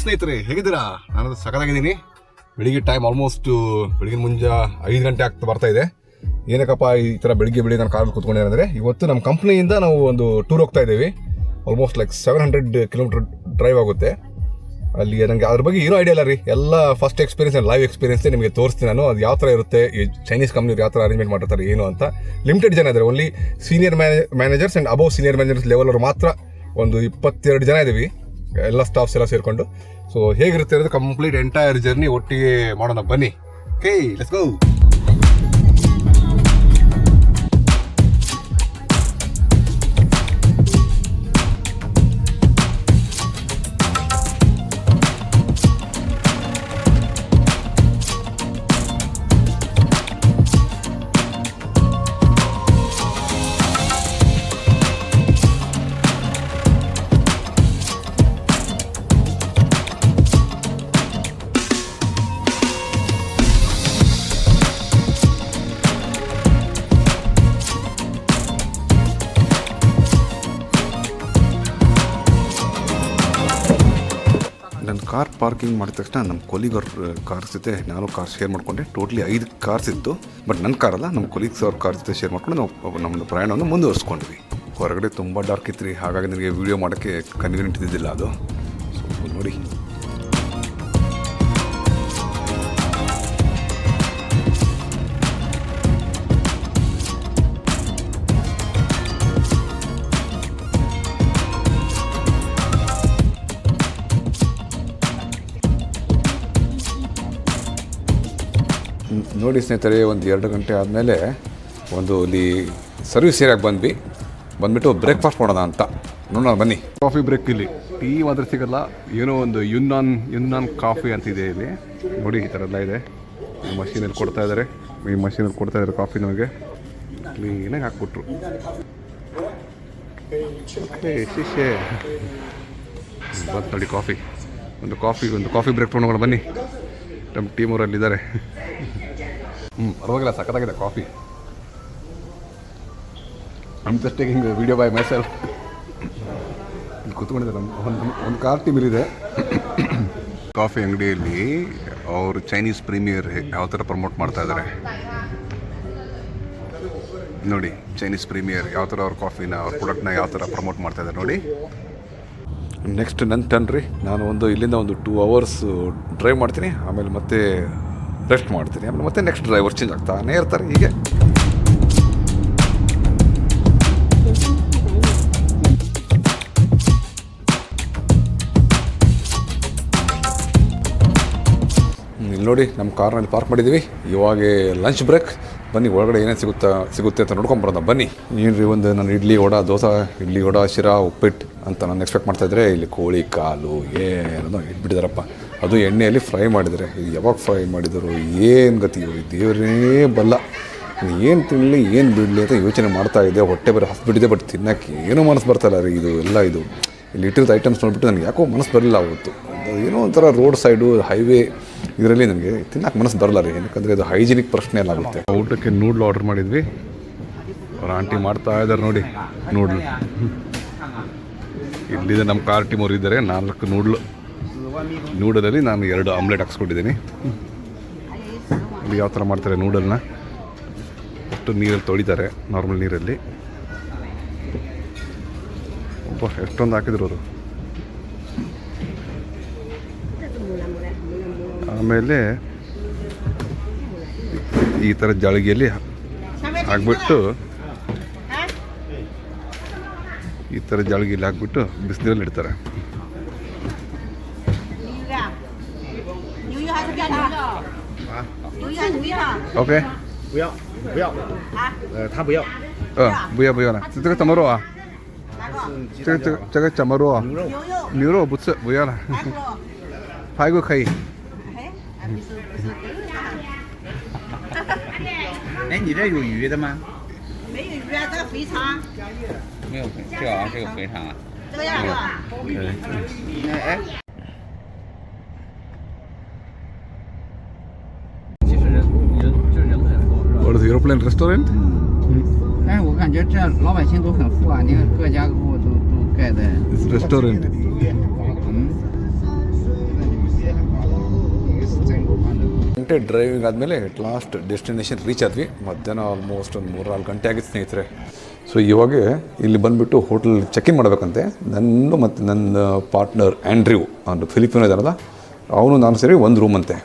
ಸ್ನೇಹಿತರೆ, ಹೇಗಿದ್ದೀರಾ? ನಾನು ಸಖತ್ತಾಗಿದ್ದೀನಿ. ಬೆಳಿಗ್ಗೆ ಟೈಮ್ ಆಲ್ಮೋಸ್ಟ್ ಬೆಳಿಗ್ಗೆ ಮುಂಜಾ 5 ಗಂಟೆ ಬರ್ತಾ ಇದೆ. ಏನಕ್ಕಪ್ಪ ಈ ಥರ ಬೆಳಿಗ್ಗೆ ನಾನು ಕಾರಲ್ಲಿ ಕೂತ್ಕೊಂಡಿದ್ದೆ ಅಂದರೆ, ಇವತ್ತು ನಮ್ಮ ಕಂಪ್ನಿಯಿಂದ ನಾವು ಒಂದು ಟೂರ್ ಹೋಗ್ತಾ ಇದ್ದೀವಿ. ಆಲ್ಮೋಸ್ಟ್ ಲೈಕ್ 700 ಕಿಲೋಮೀಟರ್ ಡ್ರೈವ್ ಆಗುತ್ತೆ. ಅಲ್ಲಿ ನನಗೆ ಅದ್ರ ಬಗ್ಗೆ ಏನೂ ಐಡಿಯಾ ಇಲ್ಲ ರೀ. ಎಲ್ಲ ಫಸ್ಟ್ ಎಕ್ಸ್ಪೀರಿಯನ್ಸ್, ಲೈವ್ ಎಕ್ಸ್ಪೀರಿಯನ್ಸೇ ನಿಮಗೆ ತೋರಿಸ್ತೀನಿ ನಾನು. ಅದು ಯಾವ ಥರ ಇರುತ್ತೆ, ಈ ಚೈನೀಸ್ ಕಂಪ್ನಿಯವ್ರು ಯಾವ ಥರ ಅರೇಂಜ್ಮೆಂಟ್ ಮಾಡಿರ್ತಾರೆ ಏನು ಅಂತ. ಲಿಮಿಟೆಡ್ ಜನ ಇದ್ದಾರೆ, only senior managers and above senior managers level ಅವರು ಮಾತ್ರ. ಒಂದು 22 ಜನ ಇದ್ದೀವಿ, ಎಲ್ಲ ಸ್ಟಾಫ್ಸ್ ಎಲ್ಲ ಸೇರಿಕೊಂಡು. ಸೊ ಹೇಗಿರುತ್ತೆ ಅನ್ನೋದು ಕಂಪ್ಲೀಟ್ ಎಂಟೈರ್ ಜರ್ನಿ ಒಟ್ಟಿಗೆ ಮಾಡೋಣ ಬನ್ನಿ. Okay, let's go. ನನ್ನ ಕಾರ್ ಪಾರ್ಕಿಂಗ್ ಮಾಡಿದ ತಕ್ಷಣ ನಮ್ಮ ಕೊಲೀಗ್ರ ಕಾರ್ಸ್ ಜೊತೆ ನಾನು ಕಾರ್ ಶೇರ್ ಮಾಡಿಕೊಂಡೆ. ಟೋಟ್ಲಿ 5 ಕಾರ್ಸ್ ಇತ್ತು. ಬಟ್ ನನ್ನ ಕಾರಲ್ಲ, ನಮ್ಮ ಕೊಲೀಗ್ಸ್ ಅವ್ರ ಕಾರ್ ಜೊತೆ ಶೇರ್ ಮಾಡ್ಕೊಂಡು ನಾವು ನಮ್ಮದು ಪ್ರಯಾಣವನ್ನು ಮುಂದುವರಿಸ್ಕೊಂಡ್ವಿ. ಹೊರಗಡೆ ತುಂಬ ಡಾರ್ಕ್ ಇತ್ತು ರೀ, ಹಾಗಾಗಿ ನನಗೆ ವೀಡಿಯೋ ಮಾಡೋಕ್ಕೆ ಕನ್ವೀನಿಯಂಟ್ ಇದ್ದಿದ್ದಿಲ್ಲ ಅದು. ಸೊ ನೋಡಿ, ನೋಡಿ ಸ್ನೇಹಿತರೆ, ಒಂದು 2 ಗಂಟೆ ಆದಮೇಲೆ ಒಂದು ಇಲ್ಲಿ ಸರ್ವಿಸ್ ಏರಿಯಾಗೆ ಬಂದುಬಿಟ್ಟು ಬ್ರೇಕ್ಫಾಸ್ಟ್ ಮಾಡೋಣ ಅಂತ ನೋಡೋಣ ಬನ್ನಿ. ಕಾಫಿ ಬ್ರೇಕ್ ಇಲ್ಲಿ ಟೀ ಮಾತ್ರ ಸಿಗಲ್ಲ, ಏನೋ ಒಂದು ಯುನ್ನಾನ್ ಕಾಫಿ ಅಂತಿದೆ ಇಲ್ಲಿ. ನೋಡಿ, ಈ ಥರ ಎಲ್ಲ ಇದೆ. ಈ ಮಷೀನಲ್ಲಿ ಕೊಡ್ತಾ ಇದ್ದಾರೆ ಕಾಫಿ. ನಮಗೆ ಕ್ಲೀನಾಗಿ ಹಾಕ್ಬಿಟ್ರು. ಓಕೆ, ಶಿಶೆ ಬಂತು ನೋಡಿ ಕಾಫಿ. ಒಂದು ಕಾಫಿ ಬ್ರೇಕ್ ತೊಗೊಂಡು ಬನ್ನಿ. ನಮ್ಮ ಟೀಮ್ ಅವರಲ್ಲಿದ್ದಾರೆ. ಪರವಾಗಿಲ್ಲ, ಸಖತ್ತಾಗಿದೆ coffee. I'm just taking video by my self. ಇಲ್ಲಿ ಕೂತ್ಕೊಂಡಿದ್ದಾರೆ. ಒಂದು ಕಾರ್ ಟೀಮ್ ಇಲ್ಲಿದೆ. ಕಾಫಿ ಅಂಗಡಿಯಲ್ಲಿ ಅವರು ಚೈನೀಸ್ ಪ್ರೀಮಿಯರ್ ಯಾವ ಥರ ಪ್ರಮೋಟ್ ಮಾಡ್ತಾ ಇದ್ದಾರೆ ನೋಡಿ. ಚೈನೀಸ್ ಪ್ರೀಮಿಯರ್ ಯಾವ ಥರ ಅವ್ರ ಕಾಫಿನ, ಅವ್ರ ಪ್ರಾಡಕ್ಟ್ನ ಯಾವ ಥರ ಪ್ರಮೋಟ್ ಮಾಡ್ತಾ ಇದ್ದಾರೆ ನೋಡಿ. ನೆಕ್ಸ್ಟ್ ನನ್ನ ಟರ್ನ್ ರೀ. ನಾನು ಇಲ್ಲಿಂದ ಒಂದು 2 ಅವರ್ಸ್ ಡ್ರೈವ್ ಮಾಡ್ತೀನಿ, ಆಮೇಲೆ ಮತ್ತೆ ರೆಸ್ಟ್ ಮಾಡ್ತೀನಿ, ಆಮೇಲೆ ಮತ್ತೆ ನೆಕ್ಸ್ಟ್ ಡ್ರೈವರ್ ಚೇಂಜ್ ಆಗ್ತಾನೆ ಇರ್ತಾರೆ ಹೀಗೆ. ಇಲ್ಲಿ ನೋಡಿ, ನಮ್ಮ ಕಾರ್ನಲ್ಲಿ ಪಾರ್ಕ್ ಮಾಡಿದ್ದೀವಿ. ಇವಾಗ ಲಂಚ್ ಬ್ರೇಕ್. ಬನ್ನಿ, ಒಳಗಡೆ ಏನೇನು ಸಿಗುತ್ತೆ ಅಂತ ನೋಡ್ಕೊಂಬರೋದ ಬನ್ನಿ. ಏನು ರೀ, ನಾನು ಇಡ್ಲಿ ವಡ ಶಿರಾ ಉಪ್ಪಿಟ್ಟು ಅಂತ ನಾನು ಎಕ್ಸ್ಪೆಕ್ಟ್ ಮಾಡ್ತಾಯಿದ್ರೆ, ಇಲ್ಲಿ ಕೋಳಿ ಕಾಲು ಏನೋ ಇಟ್ಬಿಟ್ಟಿದಾರಪ್ಪ. ಅದು ಎಣ್ಣೆಯಲ್ಲಿ ಫ್ರೈ ಮಾಡಿದರೆ. ಇದು ಯಾವಾಗ ಫ್ರೈ ಮಾಡಿದರು, ಏನು ಗತಿಯೋ ದೇವರೇ ಬಲ್ಲ. ಏನು ತಿನ್ನಲಿ ಏನು ಬಿಡಲಿ ಅಂತ ಯೋಚನೆ ಮಾಡ್ತಾಯಿದ್ದೆ. ಹೊಟ್ಟೆ ಬೇರೆ ಹಸ್ಬಿಟ್ಟಿದೆ, ಬಟ್ ತಿನ್ನೋಕ್ಕೆ ಏನೂ ಮನಸ್ಸು ಬರ್ತಾಯಿಲ್ಲ ರೀ. ಇದು ಎಲ್ಲ ಇಲ್ಲಿ ಇಟ್ಟಿರೋದು ಐಟಮ್ಸ್ ನೋಡ್ಬಿಟ್ಟು ನನಗೆ ಯಾಕೋ ಮನಸ್ಸು ಬರಲಿಲ್ಲ ಅವತ್ತು. ಏನೋ ಒಂಥರ ರೋಡ್ ಸೈಡು ಹೈವೇ ಇದರಲ್ಲಿ ನನಗೆ ತಿನ್ನೋಕೆ ಮನಸ್ಸು ಬರಲ್ಲ ರೀ. ಯಾಕಂದರೆ ಅದು ಹೈಜಿನಿಕ್ ಪ್ರಶ್ನೆ ಎಲ್ಲ ಆಗುತ್ತೆ. ಊಟಕ್ಕೆ ನೂಡ್ಲು ಆರ್ಡರ್ ಮಾಡಿದ್ವಿ. ಅವ್ರ ಆಂಟಿ ಮಾಡ್ತಾ ಇದ್ದಾರೆ ನೋಡಿ ನೂಡ್ಲು. ಇಲ್ಲಿದೆ ನಮ್ಮ ಕಾರ್ ಟೀಮ್ ಅವರು ಇದ್ದಾರೆ. 4 ನೂಡಲಲ್ಲಿ ನಾನು 2 ಆಮ್ಲೆಟ್ ಹಾಕ್ಸ್ಕೊಟ್ಟಿದ್ದೀನಿ. ಇಲ್ಲಿ ಯಾವ ಥರ ಮಾಡ್ತಾರೆ ನೂಡಲ್ನ, ಅಷ್ಟು ನೀರಲ್ಲಿ ತೊಳಿತಾರೆ, ನಾರ್ಮಲ್ ನೀರಲ್ಲಿ. ಎಷ್ಟೊಂದು ಹಾಕಿದ್ರು ಅವರು. ಆಮೇಲೆ ಈ ಥರ ಜಾಳಿಗೆಯಲ್ಲಿ ಹಾಕ್ಬಿಟ್ಟು ಬಿಸಿನೀರಲ್ಲಿ ಇಡ್ತಾರೆ. Okay, 他不要。不要了，这个怎么肉啊？这个怎么肉啊？牛肉不吃，不要了。排骨可以。哎，你这有鱼的吗？没有鱼啊，这个肥肠。没有，这个啊，这个肥肠啊。这个样子啊。哎。What is European restaurant? 但是我感觉这老百姓都很富啊，你看各家户都盖的。It's restaurant. ಗಂಟೆ ಡ್ರೈವಿಂಗ್ ಆದಮೇಲೆ ಎಟ್ ಲಾಸ್ಟ್ ಡೆಸ್ಟಿನೇಷನ್ ರೀಚ್ ಆದ್ವಿ. ಮಧ್ಯಾಹ್ನ ಆಲ್ಮೋಸ್ಟ್ ಒಂದು 3-4 ಗಂಟೆ ಆಗಿತ್ತು ಸ್ನೇಹಿತರೆ. ಸೊ ಇವಾಗ ಇಲ್ಲಿ ಬಂದುಬಿಟ್ಟು ಹೋಟೆಲ್ ಚೆಕ್ ಇನ್ ಮಾಡಬೇಕಂತೆ. ನನ್ನ ಮತ್ತು ನನ್ನ ಪಾರ್ಟ್ನರ್ ಆ್ಯಂಡ್ರಿವ್ ಅವನು ಫಿಲಿಪಿನೋ ಇದ್ದಾನಲ್ಲ, ಅವನು ನಾನು ಸೇರಿ ಒಂದು ರೂಮ್ ಅಂತೆ.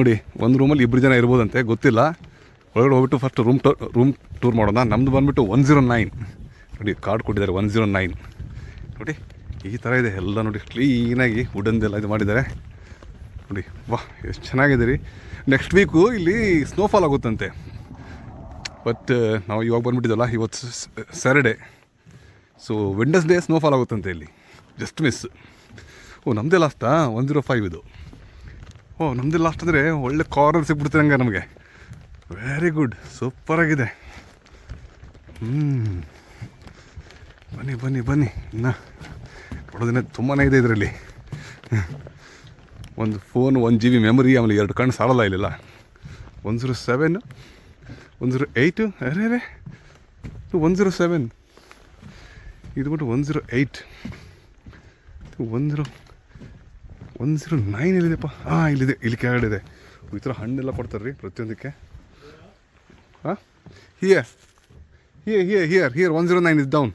ನೋಡಿ, ಒಂದು ರೂಮಲ್ಲಿ 2 ಜನ ಇರ್ಬೋದಂತೆ, ಗೊತ್ತಿಲ್ಲ. ಒಳಗಡೆ ಹೋಗ್ಬಿಟ್ಟು ಫಸ್ಟ್ ರೂಮ್ ಟೂರ್ ಮಾಡೋಣ. ನಮ್ಮದು ಬಂದುಬಿಟ್ಟು 109. ನೋಡಿ ಕಾರ್ಡ್ ಕೊಟ್ಟಿದ್ದಾರೆ 109. ನೋಡಿ ಈ ಥರ ಇದೆ ಎಲ್ಲ. ನೋಡಿ ಕ್ಲೀನಾಗಿ ವುಡನ್ದೆಲ್ಲ ಇದು ಮಾಡಿದ್ದಾರೆ ನೋಡಿ. ವಾಹ್, ಎಷ್ಟು ಚೆನ್ನಾಗಿದೆ ರೀ. ನೆಕ್ಸ್ಟ್ ವೀಕು ಇಲ್ಲಿ ಸ್ನೋಫಾಲ್ ಆಗುತ್ತಂತೆ. ಬಟ್ ನಾವು ಇವಾಗ ಬಂದುಬಿಟ್ಟಿದ್ದಲ್ಲ, ಇವತ್ತು ಸ್ಯಾಟರ್ಡೇ. ಸೊ ವೆಡ್ನೆಸ್ಡೇ ಸ್ನೋಫಾಲ್ ಆಗುತ್ತಂತೆ ಇಲ್ಲಿ. Just miss. ಓ ನಮ್ಮದೇ ಲಾಸ್ಟಾ? 105 ಇದು. ಓ ನಮ್ಮದೇ ಲಾಸ್ಟ್ ಅಂದರೆ ಒಳ್ಳೆ ಕಾರ್ನರ್ ಸಿಗ್ಬಿಡ್ತಾರೆ ಹಂಗೆ ನಮಗೆ. ವೆರಿ ಗುಡ್, ಸೂಪರಾಗಿದೆ. ಬನ್ನಿ ಬನ್ನಿ ಬನ್ನಿ. ಇನ್ನು ನೋಡೋದಿನ ತುಂಬಾ ಇದೆ ಇದರಲ್ಲಿ. ಒಂದು ಫೋನ್, 1 GB ಮೆಮೊರಿ, ಆಮೇಲೆ 2 ಕಣ್ಣು ಸಾಲಲ್ಲ ಇಲ್ಲೆಲ್ಲ. 107, 108, ಅರೇ 107, ಇದು ಬಿಟ್ಟು 108, 109 ಎಲ್ಲಿದೆಪ್ಪ? ಹಾಂ ಇಲ್ಲಿದೆ, ಇಲ್ಲಿ ಕೆಳಗಡೆ ಇದೆ. ಈ ಥರ ಹಣ್ಣೆಲ್ಲ ಕೊಡ್ತಾರೆ ರೀ ಪ್ರತಿಯೊಂದಕ್ಕೆ. ಹಾಂ here 109 is down.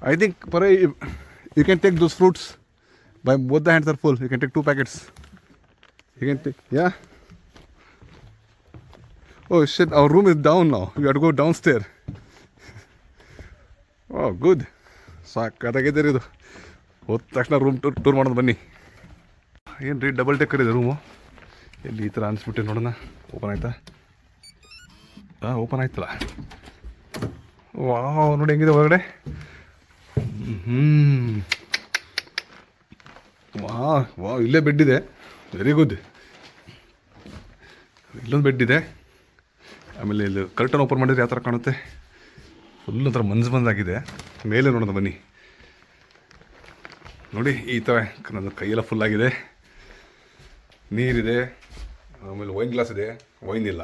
I think Paray, you can take those fruits. By both the hands are full. You can take 2 packets. You can take, yeah. Oh shit, our room is down now. We have to go downstairs. Oh good. ಸಾಕಾಗಿದೆ ಇದು. ಹೋದ ತಕ್ಷಣ room tour ಮಾಡೋದು ಬನ್ನಿ. ಏನು ರೀ, double decker ಇದೆ room. ಎಲ್ಲಿ ಈ ಥರ ಅನಿಸ್ಬಿಟ್ಟು ನೋಡೋಣ. ಓಪನ್ ಆಯ್ತಾ? ಹಾಂ ಓಪನ್ ಆಯ್ತಲ್ಲ. ವಾವ್, ನೋಡಿ ಹೆಂಗಿದೆ ಹೊರಗಡೆ. ವಾವ್, ಇಲ್ಲೇ ಬೆಡ್ ಇದೆ. Very good. ಇಲ್ಲೊಂದು ಬೆಡ್ ಇದೆ. ಆಮೇಲೆ ಇಲ್ಲಿ ಕರ್ಟನ್ ಓಪನ್ ಮಾಡಿದ್ರೆ ಯಾವ ಥರ ಕಾಣುತ್ತೆ. ಫುಲ್ ಒಂಥರ ಬಂದಾಗಿದೆ. ಮೇಲೆ ನೋಡೋಣ ಬನ್ನಿ. ನೋಡಿ ಈ ಥರ ನನ್ನ ಕೈಯೆಲ್ಲ ಫುಲ್ಲಾಗಿದೆ. ನೀರಿದೆ, ಆಮೇಲೆ ವೈನ್ ಗ್ಲಾಸ್ ಇದೆ. ವೈನ್ ಇಲ್ಲ,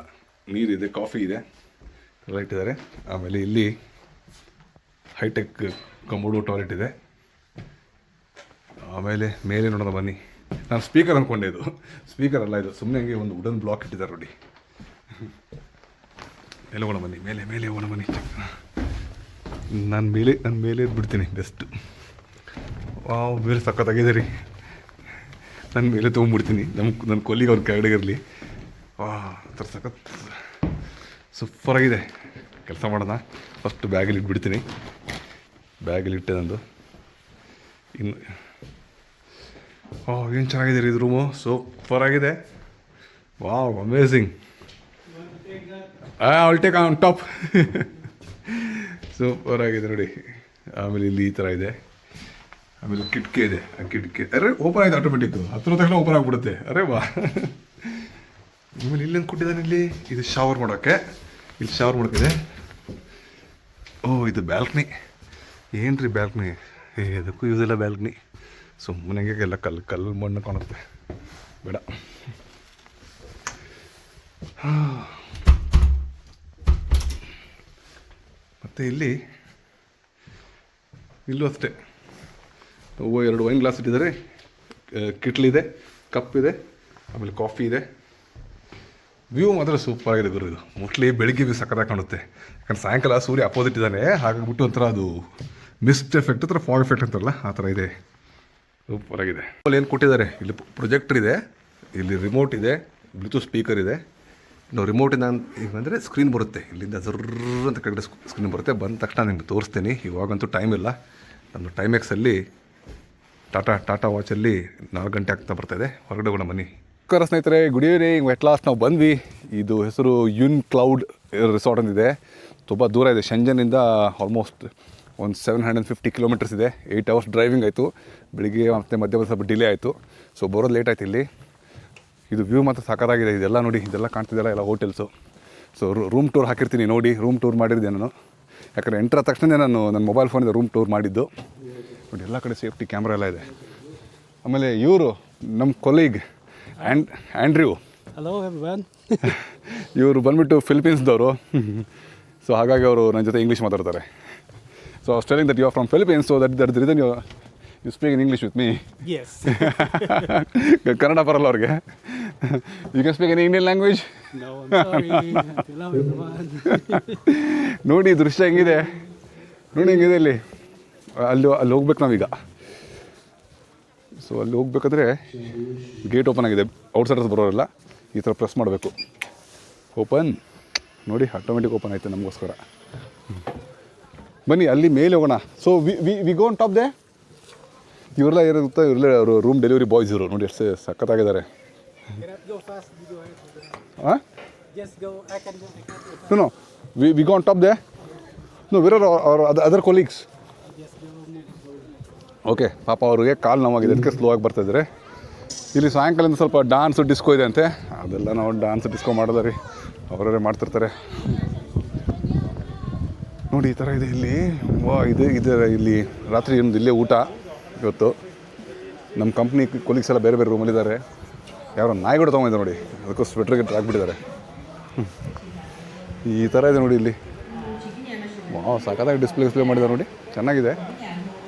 ನೀರಿದೆ, ಕಾಫಿ ಇದೆ ಎಲ್ಲ ಇಟ್ಟಿದ್ದಾರೆ. ಆಮೇಲೆ ಇಲ್ಲಿ ಹೈಟೆಕ್ ಕಮೋಡು ಟಾಯ್ಲೆಟ್ ಇದೆ. ಆಮೇಲೆ ಮೇಲೆ ನೋಡೋಣ ಬನ್ನಿ. ನಾನು ಸ್ಪೀಕರ್ ಅಂದ್ಕೊಂಡೆ, ಇದು ಸ್ಪೀಕರ್ ಅಲ್ಲ, ಇದು ಸುಮ್ಮನೆ ಹಂಗೆ ಒಂದು ವುಡನ್ ಬ್ಲಾಕ್ ಇಟ್ಟಿದ್ದಾರೆ ನೋಡಿ. ಮೇಲೆ ಹೋಗೋಣ ಬನ್ನಿ, ಮೇಲೆ ಹೋಗೋಣ ಬನ್ನಿ. ನಾನು ಮೇಲೆ ಬಿಡ್ತೀನಿ ಬೆಸ್ಟ್. ವಾವ್, ಮೇಲೆ ಸಖತ್ತಾಗಿದೆ ರೀ. ನಾನು ಮೇಲೆ ತೊಗೊಂಡ್ಬಿಡ್ತೀನಿ. ನನ್ನ ಕೊಲ್ಲಿಗೆ ಅವ್ರ ಕೆಳಗಡೆ ಇರಲಿ. ಥರ ಸಖತ್ ಸೂಪರಾಗಿದೆ. ಕೆಲಸ ಮಾಡೋಣ. ಫಸ್ಟ್ ಬ್ಯಾಗಲ್ಲಿ ಇಟ್ಬಿಡ್ತೀನಿ. ಬ್ಯಾಗಲ್ಲಿ ಇಟ್ಟೆ ನಂದು. ಇನ್ನು ಏನು ಚೆನ್ನಾಗಿದೆ ರೀ ಇದು ರೂಮು. ಸೂಪರಾಗಿದೆ. Wow, amazing. I'll take on top. ಸೂಪರಾಗಿದೆ ನೋಡಿ. ಆಮೇಲೆ ಇಲ್ಲಿ ಈ ಥರ ಇದೆ. ಆಮೇಲೆ ಕಿಟಕಿ ಇದೆ. ಆ ಕಿಟಕಿ ಅರೆ ಓಪನ್ ಆಯ್ತು ಆಟೋಮೆಟಿಕ್ಕು. ಹತ್ತಿರ ತಕ್ಷಣ ಓಪನ್ ಆಗಿಬಿಡುತ್ತೆ. ಅರೆ ವಾ. ಆಮೇಲೆ ಇಲ್ಲೇನು ಕೊಟ್ಟಿದ್ದಾನೆ ಇಲ್ಲಿ, ಇದು ಶವರ್ ಮಾಡೋಕ್ಕೆ. ಇಲ್ಲಿ ಶವರ್ ಮಾಡೋಕ್ಕಿದೆ. ಇದು ಬ್ಯಾಲ್ಕನಿ. ಏನು ರೀ ಬ್ಯಾಲ್ಕನಿ, ಇದಕ್ಕೂ ಯೂಸ್ ಇಲ್ಲ ಬ್ಯಾಲ್ಕನಿ. ಸುಮ್ಮನೆ ಎಲ್ಲ ಕಲ್ಲು ಮಣ್ಣು ಕಾಣುತ್ತೆ. ಬೇಡ. ಮತ್ತು ಇಲ್ಲೂ ಅಷ್ಟೇ. 2 ವೈನ್ ಗ್ಲಾಸ್ ಇಟ್ಟಿದ್ದಾರೆ. ಕಿಟ್ಲಿದೆ, ಕಪ್ಪಿದೆ, ಆಮೇಲೆ ಕಾಫಿ ಇದೆ. ವ್ಯೂ ಮಾತ್ರ ಸೂಪರ್ ಆಗಿದೆ ಗುರು. ಇದು ಮೋಸ್ಟ್ಲಿ ಬೆಳಿಗ್ಗೆ ವ್ಯೂ ಸಕ್ಕತ್ತಾಗಿ ಕಾಣುತ್ತೆ. ಯಾಕಂದ್ರೆ ಸಾಯಂಕಾಲ ಸೂರ್ಯ ಅಪೋಸಿಟ್ ಇದ್ದಾನೆ, ಹಾಗಾಗಿಬಿಟ್ಟು ಒಂಥರ ಅದು ಮಿಸ್ಟ್ ಎಫೆಕ್ಟ್, ಒಂಥರ ಫಾಗ್ ಎಫೆಕ್ಟ್ ಅಂತಾರಲ್ಲ ಆ ಥರ ಇದೆ. ಸೂಪರಾಗಿದೆ. ಅಲ್ಲಿ ಏನು ಕೊಟ್ಟಿದ್ದಾರೆ, ಇಲ್ಲಿ ಪ್ರೊಜೆಕ್ಟರ್ ಇದೆ, ಇಲ್ಲಿ ರಿಮೋಟ್ ಇದೆ, ಬ್ಲೂಟೂತ್ ಸ್ಪೀಕರ್ ಇದೆ. ಇನ್ನು ರಿಮೋಟಿಂದ ಈಗ ಬಂದರೆ ಸ್ಕ್ರೀನ್ ಬರುತ್ತೆ. ಇಲ್ಲಿಂದ ಜರ್ರ ಅಂತ ಕಡೆ ಸ್ಕ್ರೀನ್ ಬರುತ್ತೆ. ಬಂದ ತಕ್ಷಣ ನಿಮ್ಗೆ ತೋರಿಸ್ತೀನಿ. ಇವಾಗಂತೂ ಟೈಮ್ ಇಲ್ಲ. ನಮ್ಮ ಟೈಮೆಕ್ಸಲ್ಲಿ ಟಾಟಾ ವಾಚಲ್ಲಿ 4 ಗಂಟೆ ಆಗ್ತಾ ಬರ್ತಾಯಿದೆ. ಹೊರಗಡೆ ಹೋಗೋಣ ಬನ್ನಿ. ನಮಸ್ಕಾರ ಸ್ನೇಹಿತರೆ, ಗುಡ್ ಈವ್ನಿಂಗ್. ಎಟ್ ಲಾಸ್ಟ್ ನಾವು ಬಂದ್ವಿ. ಇದು ಹೆಸರು ಯುನ್ ಕ್ಲೌಡ್ ರಿಸಾರ್ಟ್ ಅಂತಿದೆ. ತುಂಬ ದೂರ ಇದೆ. ಶೆಂಜನ್ನಿಂದ ಆಲ್ಮೋಸ್ಟ್ ಒಂದು 750 ಕಿಲೋಮೀಟರ್ಸ್ ಇದೆ. 8 ಅವರ್ಸ್ ಡ್ರೈವಿಂಗ್ ಆಯಿತು. ಬೆಳಿಗ್ಗೆ ಮತ್ತು ಮಧ್ಯ ಸ್ವಲ್ಪ ಡಿಲೇ ಆಯಿತು. ಸೊ ಬರೋದು ಲೇಟ್ ಆಯ್ತು ಇಲ್ಲಿ. ಇದು ವ್ಯೂ ಮಾತ್ರ ಸಾಕಾಗಿದೆ. ಇದೆಲ್ಲ ನೋಡಿ, ಇದೆಲ್ಲ ಕಾಣ್ತಿದ್ದೆಲ್ಲ ಎಲ್ಲ ಹೋಟೆಲ್ಸು. ಸೊ ರೂಮ್ ಟೂರ್ ಹಾಕಿರ್ತೀನಿ ನೋಡಿ. ರೂಮ್ ಟೂರ್ ಮಾಡಿದ್ದೆ ನಾನು. ಯಾಕಂದರೆ ಎಂಟ್ರ್ ಆದ ತಕ್ಷಣ ನಾನು ನನ್ನ ಮೊಬೈಲ್ ಫೋನಿಂದ ರೂಮ್ ಟೂರ್ ಮಾಡಿದ್ದು ನೋಡಿ. ಎಲ್ಲ ಕಡೆ ಸೇಫ್ಟಿ ಕ್ಯಾಮ್ರಾ ಎಲ್ಲ ಇದೆ. ಆಮೇಲೆ ಇವರು ನಮ್ಮ ಕೊಲೀಗ್ ಆ್ಯಂಡ್ರಿವ್. Hello everyone. ಇವರು ಬಂದುಬಿಟ್ಟು ಫಿಲಿಪೀನ್ಸ್ದವರು. ಸೊ ಹಾಗಾಗಿ ಅವರು ನನ್ನ ಜೊತೆ ಇಂಗ್ಲೀಷ್ ಮಾತಾಡ್ತಾರೆ. So I was telling that you are from Philippines. So that the reason you speak in English with me Yes. Kannada ಬರಲ್ಲ ಅವ್ರಿಗೆ you can speak in Indian language No, I'm sorry. Hello, everyone. ನೋಡಿ ದೃಶ್ಯ ಹೆಂಗಿದೆ ನೋಡಿ ಹೆಂಗಿದೆ ಇಲ್ಲಿ ಅಲ್ಲಿ ಹೋಗ್ಬೇಕು ನಾವೀಗ ಸೊ ಅಲ್ಲಿ ಹೋಗ್ಬೇಕಾದ್ರೆ ಗೇಟ್ ಓಪನ್ ಆಗಿದೆ ಔಟ್ಸೈಡರ್ಸ್ ಬರೋರೆಲ್ಲ ಈ ಥರ ಪ್ರೆಸ್ ಮಾಡಬೇಕು ಓಪನ್ ನೋಡಿ ಆಟೋಮೆಟಿಕ್ ಓಪನ್ ಆಯ್ತು ನಮಗೋಸ್ಕರ ಬನ್ನಿ ಅಲ್ಲಿ ಮೇಲೆ ಹೋಗೋಣ so we go on top they ಇವರೆಲ್ಲ ಇರುತ್ತೆ ಇವರೆಲ್ಲ ಅವರು ರೂಮ್ ಡೆಲಿವರಿ ಬಾಯ್ಸ್ ಇವರು ನೋಡಿ ಎಷ್ಟು ಸಖತ್ತಾಗಿದ್ದಾರೆ Go fast. You go ahead. ಹಾಂ Just go. I can go. No we go on top they know where are other colleagues Just go. Okay ಪಾಪ ಅವ್ರಿಗೆ ಕಾಲು ನೋವಾಗಿದೆ ಅದಕ್ಕೆ ಸ್ಲೋ ಆಗಿ ಬರ್ತಾಯಿದ್ದಾರೆ ಇಲ್ಲಿ ಸಾಯಂಕಾಲದಿಂದ ಸ್ವಲ್ಪ ಡಾನ್ಸು ಡಿಸ್ಕೋ ಇದೆ ಅಂತೆ ಅದೆಲ್ಲ ನಾವು ಡಾನ್ಸ್ ಡಿಸ್ಕೋ ಮಾಡೋದ ರೀ ಅವರವರೇ ಮಾಡ್ತಿರ್ತಾರೆ ನೋಡಿ ಈ ಥರ ಇದೆ ಇಲ್ಲಿ ವಾ ಇದೆ ಇಲ್ಲಿ ರಾತ್ರಿ ಒಂದು ಇಲ್ಲೇ ಊಟ ಇವತ್ತು ನಮ್ಮ ಕಂಪ್ನಿ ಕೊಲೀಗ್ಸ್ ಎಲ್ಲ ಬೇರೆ ಬೇರೆ ರೂಮಲ್ಲಿದ್ದಾರೆ ಯಾರೋ ನಾಯಿ ಕೂಡ ತೊಗೊಂಡಿದ್ದಾರೆ ನೋಡಿ ಅದಕ್ಕೂ ಸ್ವೆಟ್ರಿಗೆ ಹಾಕ್ಬಿಟ್ಟಿದ್ದಾರೆ ಈ ಥರ ಇದೆ ನೋಡಿ ಇಲ್ಲಿ ವಾ ಸಖತ್ತಾಗಿ ಡಿಸ್ಪ್ಲೇ ಮಾಡಿದ್ದಾರೆ ನೋಡಿ ಚೆನ್ನಾಗಿದೆ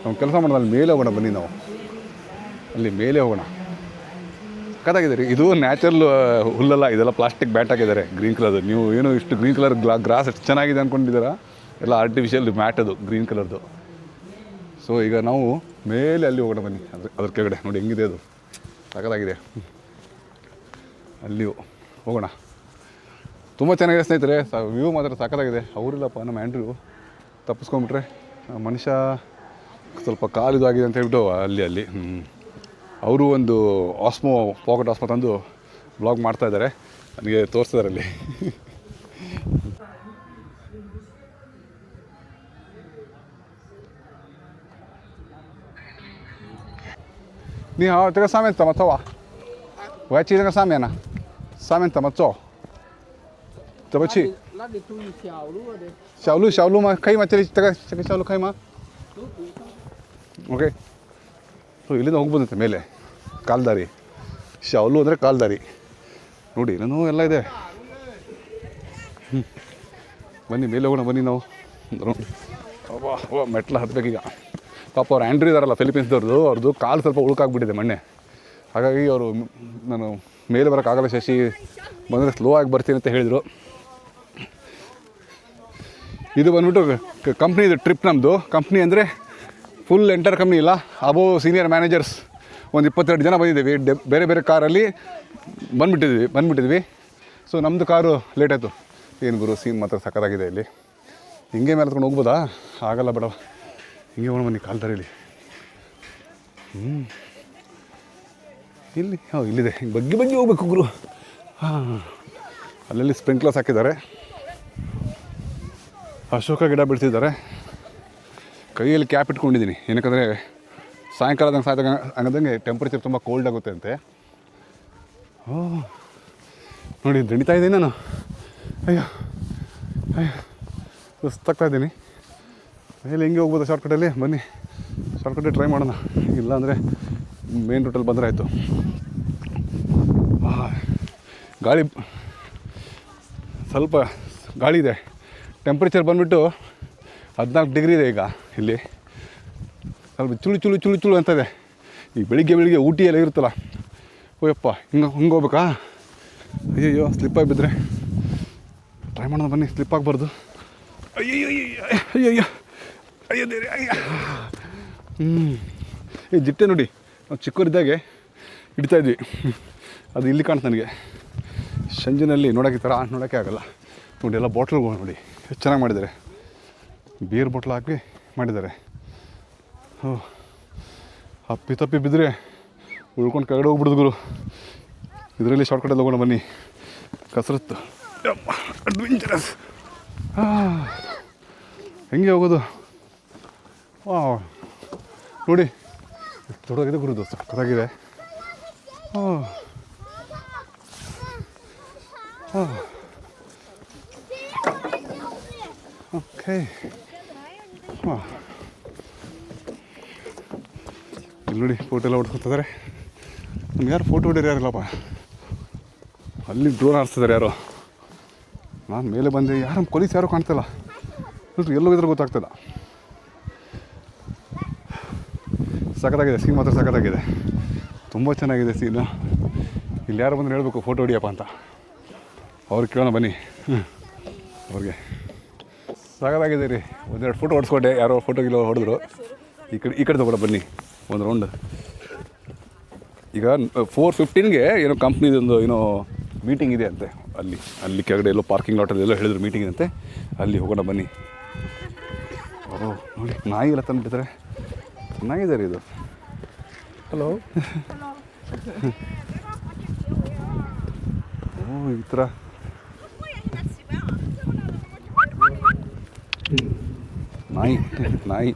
ನಾವು ಕೆಲಸ ಮಾಡೋದು ಅಲ್ಲಿ ಮೇಲೆ ಹೋಗೋಣ ಬನ್ನಿ ನಾವು ಅಲ್ಲಿ ಮೇಲೆ ಹೋಗೋಣ ಸಖತ್ತಾಗಿದೆ ರೀ ಇದು ನ್ಯಾಚುರಲ್ ಹುಲ್ಲಲ್ಲ ಇದೆಲ್ಲ ಪ್ಲಾಸ್ಟಿಕ್ ಬ್ಯಾಟ್ ಹಾಕಿದ್ದಾರೆ ಗ್ರೀನ್ ಕಲರ್ದು ನೀವು ಏನು ಇಷ್ಟು ಗ್ರೀನ್ ಕಲರ್ ಗ್ರಾಸ್ ಎಷ್ಟು ಚೆನ್ನಾಗಿದೆ ಅಂದ್ಕೊಂಡಿದ್ದೀರಾ ಎಲ್ಲ ಆರ್ಟಿಫಿಷಿಯಲ್ ಮ್ಯಾಟ್ ಅದು ಗ್ರೀನ್ ಕಲರ್ದು ಸೊ ಈಗ ನಾವು ಮೇಲೆ ಅಲ್ಲಿ ಹೋಗೋಣ ಬನ್ನಿ ಅದ್ರ ಕೆಳಗಡೆ ನೋಡಿ ಹೆಂಗಿದೆ ಅದು ಸಖತ್ತಾಗಿದೆ ಅಲ್ಲಿ ಹೋಗೋಣ ತುಂಬ ಚೆನ್ನಾಗಿದೆ ಸ್ನೇಹಿತರೆ ವ್ಯೂ ಮಾತ್ರ ಸಖತ್ತಾಗಿದೆ ಅವರಿಲ್ಲಪ್ಪ ನಮ್ಮ ಆ್ಯಂಡ್ರು ತಪ್ಪಿಸ್ಕೊಂಬಿಟ್ರೆ ಮನುಷ್ಯ ಸ್ವಲ್ಪ ಕಾಲಿದು ಆಗಿದೆ ಅಂತ ಹೇಳ್ಬಿಟ್ಟು ಅಲ್ಲಿ ಅವರು ಒಂದು ಪಾಕೆಟ್ ಆಸ್ಮೋ ತಂದು ಬ್ಲಾಗ್ ಮಾಡ್ತಾಯಿದ್ದಾರೆ ನನಗೆ ತೋರಿಸ್ತಿದ್ದಾರೆ ಅಲ್ಲಿ ನೀ这个上面怎么走啊？我要去那个上面呢。上面怎么走？怎么去？那得注意小路的。小路吗？可以吗？这个小路可以吗？OK。ಸೊ ಇಲ್ಲಿಂದ ಹೋಗ್ಬೋದಂತೆ ಮೇಲೆ ಕಾಲ್ದಾರಿ ಶಾವ್ಲು ಅಂದರೆ ಕಾಲ್ದಾರಿ ನೋಡಿ ಇನ್ನೂ ಎಲ್ಲ ಇದೆ ಬನ್ನಿ ಮೇಲೆ ಹೋಗೋಣ ಬನ್ನಿ ನಾವು ನೋಡಿ ಮೆಟ್ಲ ಹತ್ಬೇಕೀಗ ಪಾಪ ಅವ್ರು ಆ್ಯಂಡ್ರಿ ಇದಾರಲ್ಲ ಫಿಲಿಪೀನ್ಸ್ದವ್ರದ್ದು ಅವ್ರದ್ದು ಕಾಲು ಸ್ವಲ್ಪ ಉಳುಕಾಗ್ಬಿಟ್ಟಿದೆ ಮೊನ್ನೆ ಹಾಗಾಗಿ ಅವರು ನಾನು ಮೇಲೆ ಬರೋಕ್ಕಾಗಲ್ಲ ಶಶಿ ಬಂದರೆ ಸ್ಲೋ ಆಗಿ ಬರ್ತೀನಿ ಅಂತ ಹೇಳಿದರು ಇದು ಬಂದ್ಬಿಟ್ಟು ಕಂಪ್ನಿದು ಟ್ರಿಪ್ ನಮ್ಮದು ಕಂಪ್ನಿ ಅಂದರೆ ಫುಲ್ ಎಂಟರ್ ಕಂಪ್ನಿ ಇಲ್ಲ ಅಬೋವ್ ಸೀನಿಯರ್ ಮ್ಯಾನೇಜರ್ಸ್ ಒಂದು 22 ಜನ ಬಂದಿದ್ದೀವಿ ಬೇರೆ ಬೇರೆ ಕಾರಲ್ಲಿ ಬಂದುಬಿಟ್ಟಿದ್ವಿ ಸೊ ನಮ್ಮದು ಕಾರು ಲೇಟ್ ಆಯಿತು ಏನು ಗುರು ಸೀನ್ ಮಾತ್ರ ಸಖತ್ತಾಗಿದೆ ಇಲ್ಲಿ ಹಿಂಗೆ ಮೇಲೆ ಹತ್ಕೊಂಡು ಹೋಗ್ಬೋದಾ ಆಗಲ್ಲ ಬೇಡ ಹಿಂಗೆ ಹೋಗೋಣ ಬನ್ನಿ ಕಾಲ್ದಾರಿಲಿ ಇಲ್ಲಿ ಇಲ್ಲಿದೆ ಹಿಂಗೆ ಬಗ್ಗೆ ಹೋಗ್ಬೇಕು ಗುರು ಹಾಂ ಅಲ್ಲಲ್ಲಿ ಸ್ಪ್ರಿಂಕ್ಲರ್ಸ್ ಹಾಕಿದ್ದಾರೆ ಅಶೋಕ ಗಿಡ ಬಿಡ್ತಿದ್ದಾರೆ ಕೈಯಲ್ಲಿ ಕ್ಯಾಪ್ ಇಟ್ಕೊಂಡಿದ್ದೀನಿ ಏನಕ್ಕಂದರೆ ಸಾಯಂಕಾಲದಂಗೆ ಹಂಗದಂಗೆ ಟೆಂಪ್ರೇಚರ್ ತುಂಬ ಕೋಲ್ಡ್ ಆಗುತ್ತೆ ಅಂತೆ ನೋಡಿ ದಣಿತಾ ಇದ್ದೀನಿ ನಾನು ಅಯ್ಯೋ ಸುಸ್ತಾಗ್ತಾ ಇದ್ದೀನಿ ಮೇಲೆ ಹೆಂಗೆ ಹೋಗ್ಬೋದು ಶಾರ್ಟ್ಕಟಲ್ಲಿ ಬನ್ನಿ ಶಾರ್ಟ್ಕಟ್ಟಲ್ಲಿ ಟ್ರೈ ಮಾಡೋಣ ಇಲ್ಲಾಂದರೆ ಮೇನ್ ರೂಟಲ್ಲಿ ಬಂದರೆ ಆಯಿತು ಗಾಳಿ ಸ್ವಲ್ಪ ಗಾಳಿ ಇದೆ ಟೆಂಪ್ರೇಚರ್ ಬಂದುಬಿಟ್ಟು 14 ಡಿಗ್ರಿ ಇದೆ ಈಗ ಇಲ್ಲಿ ಸ್ವಲ್ಪ ಚುಳು ಅಂತದೆ ಈ ಬೆಳಿಗ್ಗೆ ಊಟಿಯೆಲ್ಲ ಇರುತ್ತಲ್ಲ ಓಯಪ್ಪ ಹಿಂಗೆ ಹೋಗ್ಬೇಕಾ ಅಯ್ಯಯ್ಯೋ ಸ್ಲಿಪ್ಪಾಗಿ ಬಿದ್ದರೆ ಟ್ರೈ ಮಾಡೋಣ ಬನ್ನಿ ಸ್ಲಿಪ್ ಆಗಬಾರ್ದು ಅಯ್ಯೋ ದೇವ್ರೆ ಈ ಜಿಟ್ಟೆ ನೋಡಿ ನಾವು ಚಿಕ್ಕವರಿದ್ದಾಗೆ ಹಿಡಿತಾಯಿದ್ವಿ ಅದು ಇಲ್ಲಿ ಕಾಣ್ತು ನನಗೆ ಸಂಜೆನಲ್ಲಿ ನೋಡೋಕ್ಕೆ ಆಗಲ್ಲ ನೋಡಿ ಎಲ್ಲ ಬಾಟ್ಲ್ಗಳು ನೋಡಿ ಎಷ್ಟು ಚೆನ್ನಾಗಿ ಮಾಡಿದ್ದಾರೆ ಬಿಯರ್ ಬಾಟ್ಲ್ ಹಾಕಿ ಮಾಡಿದ್ದಾರೆ ತಪ್ಪಿ ಬಿದ್ದರೆ ಉಳ್ಕೊಂಡು ಕೆಳಗಡೆ ಹೋಗ್ಬಿಡ್ದು ಗುರು ಇದರಲ್ಲಿ ಶಾರ್ಟ್ಕಟಲ್ಲಿ ಹೋಗೋಣ ಬನ್ನಿ ಕಸರತ್ತು ಅಡ್ವೆಂಚರಸ್ ಹೆಂಗೆ ಹೋಗೋದು ನೋಡಿ ದೊಡ್ಡದಾಗಿದೆ ಗುರು ದೋಸ್ತ ಸಕ್ಕತ್ತಾಗಿದೆ ಓಕೆ ಇಲ್ಲಿ ನೋಡಿ ಫೋಟೋ ಎಲ್ಲ ಹೊಡ್ಕೊತಿದ್ದಾರೆ ನಮ್ಗೆ ಯಾರು ಫೋಟೋ ಹೊಡಿಯೋರು ಯಾರಿಲ್ಲಪ್ಪ ಅಲ್ಲಿ ಡ್ರೋನ್ ಹಾರಿಸ್ತಿದ್ದಾರೆ ಯಾರೋ ನಾನು ಮೇಲೆ ಬಂದೆ ಯಾರು ಪೊಲೀಸ್ ಯಾರೂ ಕಾಣ್ತಿಲ್ಲ ನೋಡ್ರಿ ಎಲ್ಲೋಗಿದ್ರೆ ಗೊತ್ತಾಗ್ತಿಲ್ಲ ಸಖತ್ತಾಗಿದೆ, ಸೀನ್ ಮಾತ್ರ ಸಖತ್ತಾಗಿದೆ, ತುಂಬ ಚೆನ್ನಾಗಿದೆ ಸೀನು. ಇಲ್ಲಿ ಯಾರು ಬಂದು ಹೇಳಬೇಕು ಫೋಟೋ ಹೊಡಿಯಪ್ಪ ಅಂತ, ಅವ್ರಿಗೆ ಕೇಳೋಣ ಬನ್ನಿ. ಅವ್ರಿಗೆ ಸಖತ್ತಾಗಿದೆ ರೀ. ಒಂದೆರಡು ಫೋಟೋ ಹೊಡ್ಸ್ಕೊಂಡೆ, ಯಾರೋ ಫೋಟೋಗಿಲ್ಲ ಹೊಡೆದ್ರು. ಈ ಕಡೆ ತಗೊಳ್ಳೋ ಬನ್ನಿ ಒಂದು ರೌಂಡ್. ಈಗ 4:15ಗೆ ಏನೋ ಕಂಪ್ನಿದೊಂದು ಏನೋ ಮೀಟಿಂಗ್ ಇದೆ ಅಂತೆ, ಅಲ್ಲಿ ಕೆಳಗಡೆ ಎಲ್ಲೋ ಪಾರ್ಕಿಂಗ್ ಲಾಟಲ್ಲಿ ಎಲ್ಲೋ ಹೇಳಿದ್ರು ಮೀಟಿಂಗ್ ಅಂತೆ, ಅಲ್ಲಿ ಹೋಗೋಣ ಬನ್ನಿ. ಓ ನೋಡಿ, ನಾಯಿ ಎಲ್ಲ ತಂದುಬಿಡ್ತಾರೆ, ಚೆನ್ನಾಗಿದೆ ರೀ ಇದು. ಹಲೋ. ಓ ಈ ಥರ ನಾಯಿ